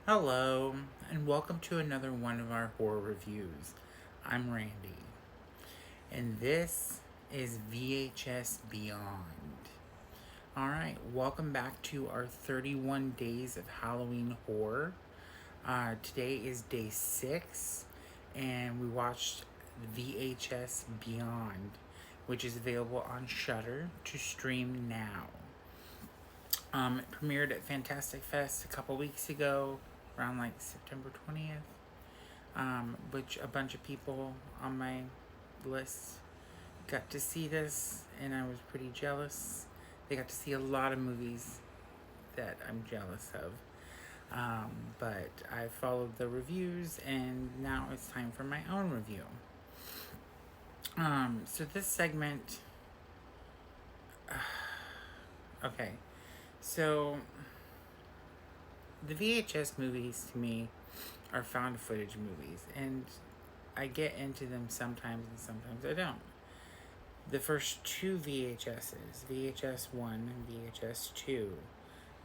Hello, and welcome to another one of our horror reviews. I'm Randy, and this is VHS Beyond. Alright, welcome back to our 31 Days of Halloween Horror. Today is day 6, and we watched VHS Beyond, which is available on Shudder to stream now. It premiered at Fantastic Fest a couple weeks ago, around like September 20th. Which a bunch of people on my list got to see this, and I was pretty jealous. They got to see a lot of movies that I'm jealous of. But I followed the reviews, and now it's time for my own review. So this segment. Okay. So the VHS movies to me are found footage movies, and I get into them sometimes and sometimes I don't. The first two VHSs, VHS 1 and VHS 2,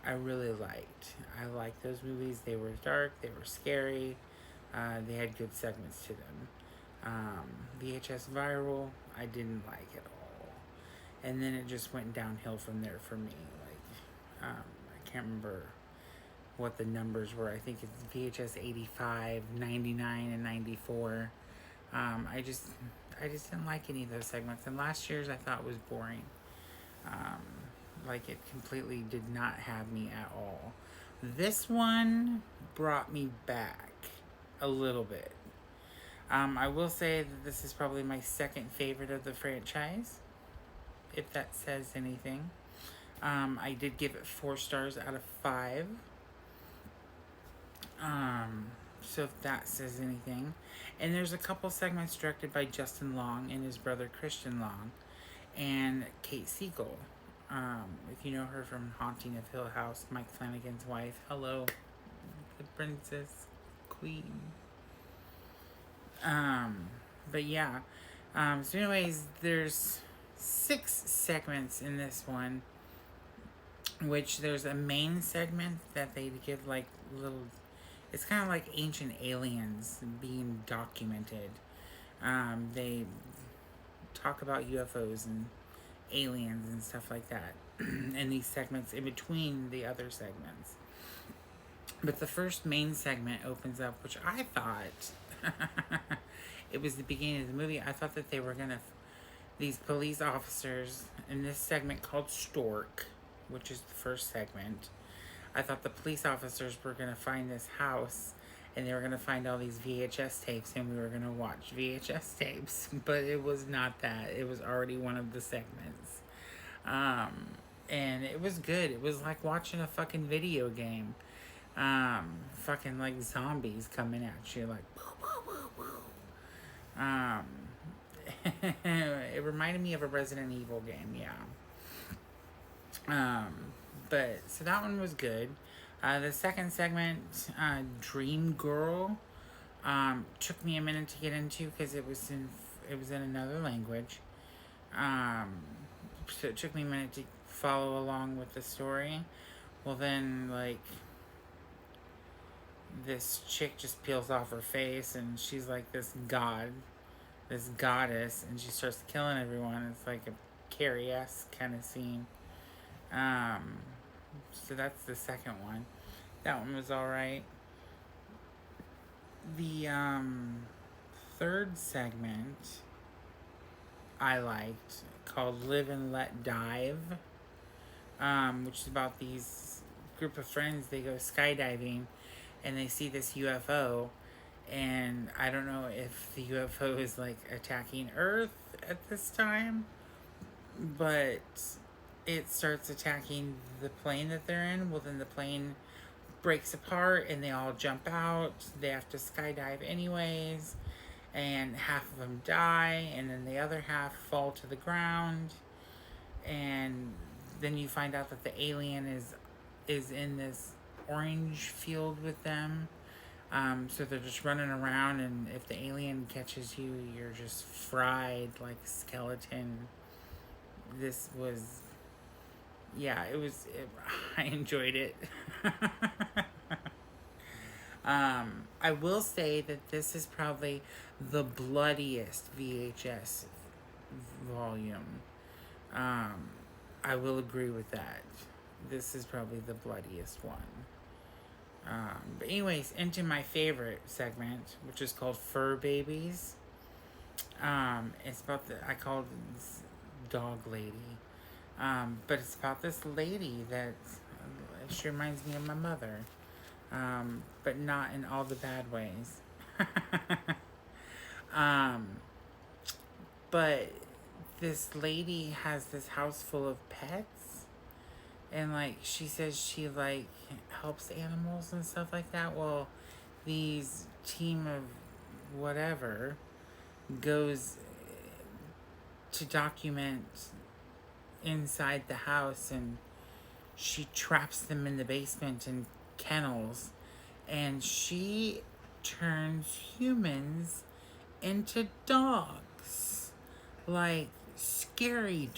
I really liked. I liked those movies. They were dark, they were scary, they had good segments to them. VHS Viral, I didn't like at all. And then it just went downhill from there for me. I can't remember what the numbers were. I think it's VHS 85, 99, and 94. I just didn't like any of those segments. And last year's I thought was boring. It completely did not have me at all. This one brought me back a little bit. I will say that this is probably my second favorite of the franchise, if that says anything. I did give it 4 stars out of 5. So if that says anything. And there's a couple segments directed by Justin Long and his brother Christian Long and Kate Siegel. If you know her from Haunting of Hill House, Mike Flanagan's wife. Hello, the Princess Queen. But yeah. So anyways, there's 6 segments in this one, which there's a main segment that they give like little, it's kind of like ancient aliens being documented. They talk about UFOs and aliens and stuff like that in these segments in between the other segments. But the first main segment opens up, which I thought it was the beginning of the movie. I thought that they were gonna, these police officers in this segment called Stork, which is the first segment, I thought the police officers were going to find this house and they were going to find all these VHS tapes and we were going to watch VHS tapes. But it was not that. It was already one of the segments. And it was good. It was like watching a fucking video game. Fucking like zombies coming at you like it reminded me of a Resident Evil game, yeah. But so that one was good. The second segment, Dream Girl, took me a minute to get into because it was in another language. So it took me a minute to follow along with the story. Well, then this chick just peels off her face and she's like this goddess, and she starts killing everyone. It's like a Carrie-esque kind of scene. So that's the second one. That one was alright. The third segment I liked, called Live and Let Dive, which is about these group of friends. They go skydiving and they see this UFO, and I don't know if the UFO is like attacking Earth at this time, but it starts attacking the plane that they're in. Well, then the plane breaks apart and they all jump out. They have to skydive anyways, and half of them die, and then the other half fall to the ground. And then you find out that the alien is in this orange field with them. So they're just running around, and if the alien catches you, you're just fried like a skeleton. This was, yeah, I enjoyed it. I will say that this is probably the bloodiest VHS volume. Um, I will agree with that. This is probably the bloodiest one. But anyways, into my favorite segment, which is called Fur Babies. It's about I called this dog lady. But it's about this lady that she reminds me of my mother. But not in all the bad ways. um, but this lady has this house full of pets, and like she says she like helps animals and stuff like that. Well, these team of whatever goes to document inside the house, and she traps them in the basement in kennels, and she turns humans into dogs, like scary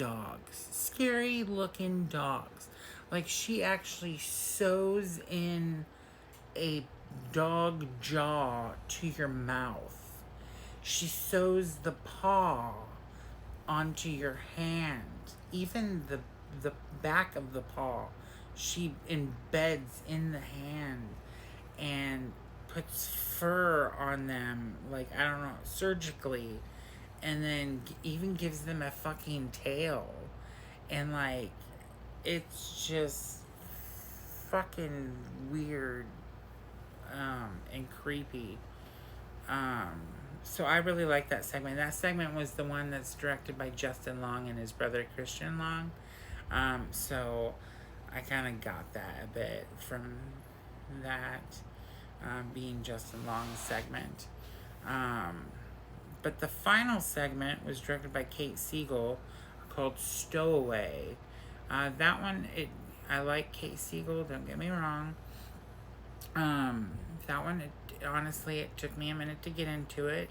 looking dogs. Like she actually sews in a dog jaw to your mouth. She sews the paw onto your hand. Even the back of the paw, she embeds in the hand and puts fur on them, like I don't know, surgically, and then even gives them a fucking tail, and like it's just fucking weird, and creepy. Um, so I really like that segment. That segment was the one that's directed by Justin Long and his brother Christian Long. So I kind of got that a bit from that, being Justin Long's segment. But the final segment was directed by Kate Siegel, called Stowaway. That one, I like Kate Siegel, don't get me wrong. That one, honestly, it took me a minute to get into it,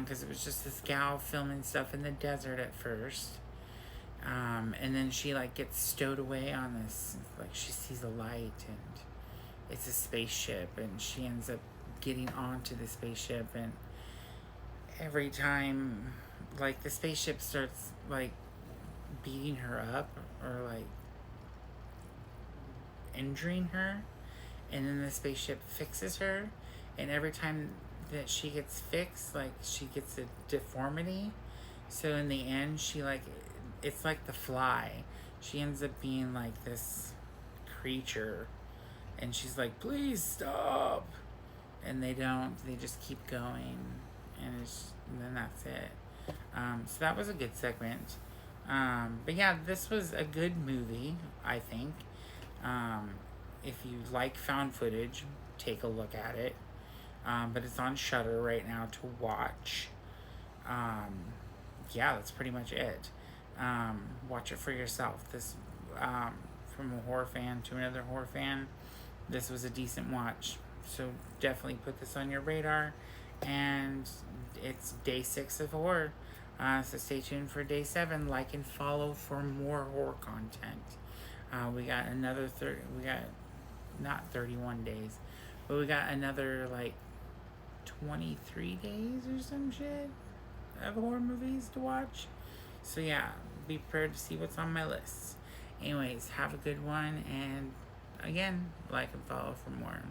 because it was just this gal filming stuff in the desert at first. And then she like gets stowed away on this, like she sees a light and it's a spaceship, and she ends up getting onto the spaceship, and every time like the spaceship starts like beating her up or like injuring her, and then the spaceship fixes her, and every time that she gets fixed, like she gets a deformity. So in the end, she like, it's like The Fly. She ends up being like this creature, and she's like, please stop, and they don't, they just keep going, and then that's it. So that was a good segment. But yeah, this was a good movie, I think. If you like found footage, take a look at it. But it's on Shudder right now to watch. Yeah, that's pretty much it. Watch it for yourself. This, from a horror fan to another horror fan, this was a decent watch. So definitely put this on your radar. And it's day 6 of horror. So stay tuned for day 7. Like and follow for more horror content. We got another we got not 31 days, but we got another like 23 days or some shit of horror movies to watch. So yeah, be prepared to see what's on my list. Anyways, have a good one, and again, like and follow for more.